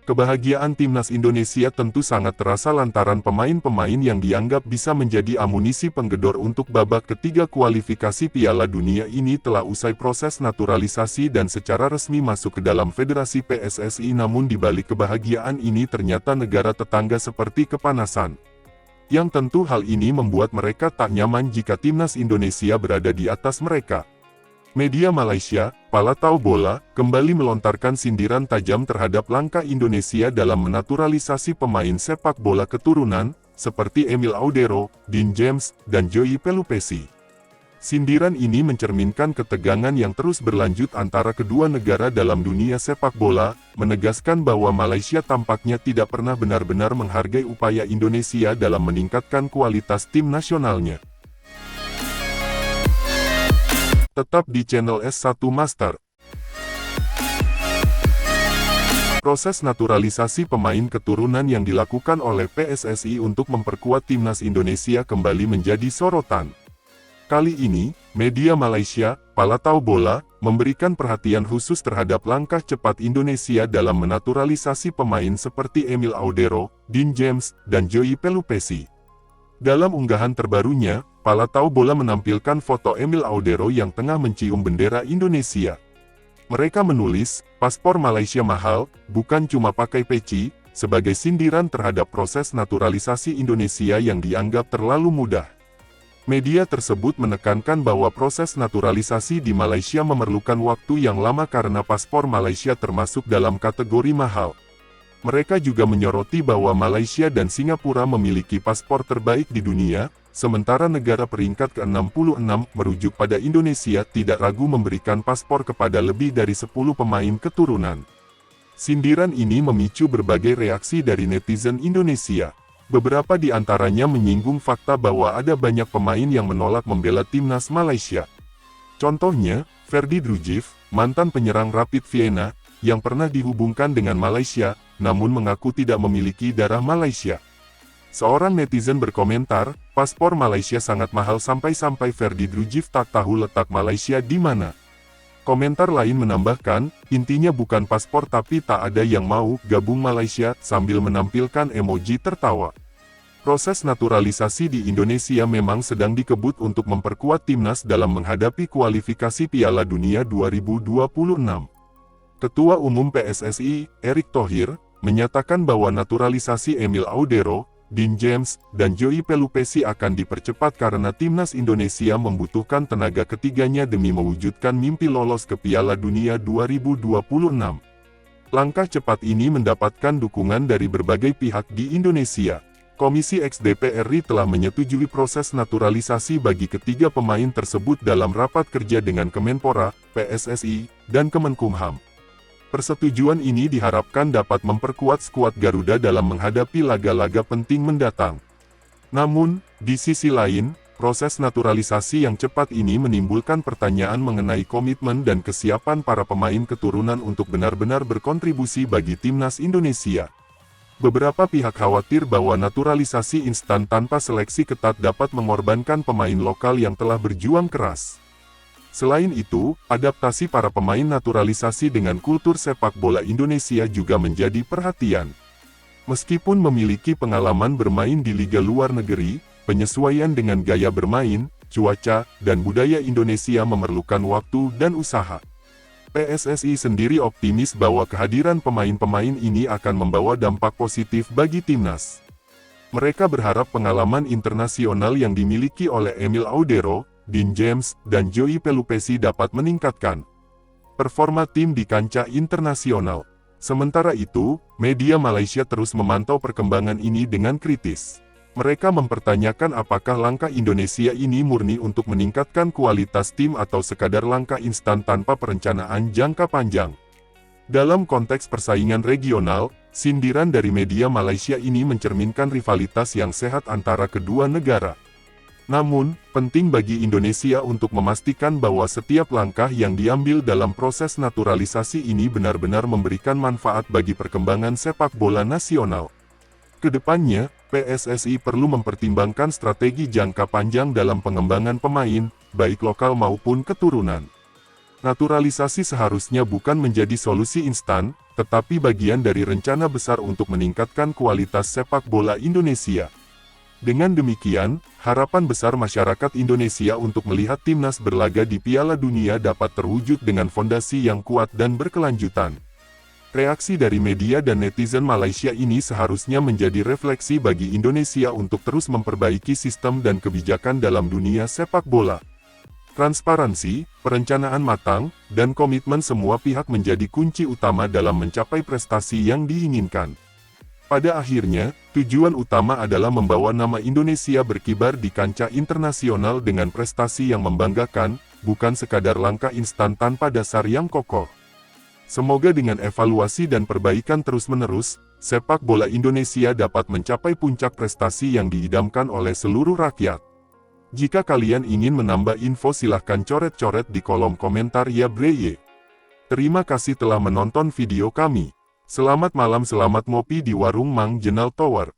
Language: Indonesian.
Kebahagiaan timnas Indonesia tentu sangat terasa lantaran pemain-pemain yang dianggap bisa menjadi amunisi penggedor untuk babak ketiga kualifikasi Piala Dunia ini telah usai proses naturalisasi dan secara resmi masuk ke dalam Federasi PSSI. Namun di balik kebahagiaan ini ternyata negara tetangga seperti kepanasan. Yang tentu hal ini membuat mereka tak nyaman jika timnas Indonesia berada di atas mereka. Media Malaysia, Palatau Bola, kembali melontarkan sindiran tajam terhadap langkah Indonesia dalam menaturalisasi pemain sepak bola keturunan, seperti Emil Audero, Dean James, dan Joey Pelupesi. Sindiran ini mencerminkan ketegangan yang terus berlanjut antara kedua negara dalam dunia sepak bola, menegaskan bahwa Malaysia tampaknya tidak pernah benar-benar menghargai upaya Indonesia dalam meningkatkan kualitas tim nasionalnya. Tetap di channel S1 Master. Proses naturalisasi pemain keturunan yang dilakukan oleh PSSI untuk memperkuat timnas Indonesia kembali menjadi sorotan. Kali ini, media Malaysia, Palatau Bola, memberikan perhatian khusus terhadap langkah cepat Indonesia dalam menaturalisasi pemain seperti Emil Audero, Dean James, dan Joey Pelupesi. Dalam unggahan terbarunya, Palatau Bola menampilkan foto Emil Audero yang tengah mencium bendera Indonesia. Mereka menulis, paspor Malaysia mahal, bukan cuma pakai peci, sebagai sindiran terhadap proses naturalisasi Indonesia yang dianggap terlalu mudah. Media tersebut menekankan bahwa proses naturalisasi di Malaysia memerlukan waktu yang lama karena paspor Malaysia termasuk dalam kategori mahal. Mereka juga menyoroti bahwa Malaysia dan Singapura memiliki paspor terbaik di dunia, sementara negara peringkat ke-66 merujuk pada Indonesia tidak ragu memberikan paspor kepada lebih dari 10 pemain keturunan. Sindiran ini memicu berbagai reaksi dari netizen Indonesia. Beberapa di antaranya menyinggung fakta bahwa ada banyak pemain yang menolak membela timnas Malaysia. Contohnya, Ferdi Drujiv, mantan penyerang Rapid Vienna, yang pernah dihubungkan dengan Malaysia, namun mengaku tidak memiliki darah Malaysia. Seorang netizen berkomentar, paspor Malaysia sangat mahal sampai-sampai Ferdi Drujiv tak tahu letak Malaysia di mana. Komentar lain menambahkan, intinya bukan paspor tapi tak ada yang mau gabung Malaysia, sambil menampilkan emoji tertawa. Proses naturalisasi di Indonesia memang sedang dikebut untuk memperkuat timnas dalam menghadapi kualifikasi Piala Dunia 2026. Ketua Umum PSSI, Erick Thohir, menyatakan bahwa naturalisasi Emil Audero, Dean James, dan Joey Pelupesi akan dipercepat karena timnas Indonesia membutuhkan tenaga ketiganya demi mewujudkan mimpi lolos ke Piala Dunia 2026. Langkah cepat ini mendapatkan dukungan dari berbagai pihak di Indonesia. Komisi X DPR RI telah menyetujui proses naturalisasi bagi ketiga pemain tersebut dalam rapat kerja dengan Kemenpora, PSSI, dan Kemenkumham. Persetujuan ini diharapkan dapat memperkuat skuad Garuda dalam menghadapi laga-laga penting mendatang. Namun, di sisi lain, proses naturalisasi yang cepat ini menimbulkan pertanyaan mengenai komitmen dan kesiapan para pemain keturunan untuk benar-benar berkontribusi bagi timnas Indonesia. Beberapa pihak khawatir bahwa naturalisasi instan tanpa seleksi ketat dapat mengorbankan pemain lokal yang telah berjuang keras. Selain itu, adaptasi para pemain naturalisasi dengan kultur sepak bola Indonesia juga menjadi perhatian. Meskipun memiliki pengalaman bermain di liga luar negeri, penyesuaian dengan gaya bermain, cuaca, dan budaya Indonesia memerlukan waktu dan usaha. PSSI sendiri optimis bahwa kehadiran pemain-pemain ini akan membawa dampak positif bagi timnas. Mereka berharap pengalaman internasional yang dimiliki oleh Emil Audero, Dean James, dan Joey Pelupesi dapat meningkatkan performa tim di kancah internasional. Sementara itu, media Malaysia terus memantau perkembangan ini dengan kritis. Mereka mempertanyakan apakah langkah Indonesia ini murni untuk meningkatkan kualitas tim atau sekadar langkah instan tanpa perencanaan jangka panjang. Dalam konteks persaingan regional, sindiran dari media Malaysia ini mencerminkan rivalitas yang sehat antara kedua negara. Namun, penting bagi Indonesia untuk memastikan bahwa setiap langkah yang diambil dalam proses naturalisasi ini benar-benar memberikan manfaat bagi perkembangan sepak bola nasional. Kedepannya, PSSI perlu mempertimbangkan strategi jangka panjang dalam pengembangan pemain, baik lokal maupun keturunan. Naturalisasi seharusnya bukan menjadi solusi instan, tetapi bagian dari rencana besar untuk meningkatkan kualitas sepak bola Indonesia. Dengan demikian, harapan besar masyarakat Indonesia untuk melihat timnas berlaga di Piala Dunia dapat terwujud dengan fondasi yang kuat dan berkelanjutan. Reaksi dari media dan netizen Malaysia ini seharusnya menjadi refleksi bagi Indonesia untuk terus memperbaiki sistem dan kebijakan dalam dunia sepak bola. Transparansi, perencanaan matang, dan komitmen semua pihak menjadi kunci utama dalam mencapai prestasi yang diinginkan. Pada akhirnya, tujuan utama adalah membawa nama Indonesia berkibar di kancah internasional dengan prestasi yang membanggakan, bukan sekadar langkah instan tanpa dasar yang kokoh. Semoga dengan evaluasi dan perbaikan terus-menerus, sepak bola Indonesia dapat mencapai puncak prestasi yang diidamkan oleh seluruh rakyat. Jika kalian ingin menambah info silahkan coret-coret di kolom komentar ya bre. Terima kasih telah menonton video kami. Selamat malam, selamat ngopi di warung Mang Jenal Tower.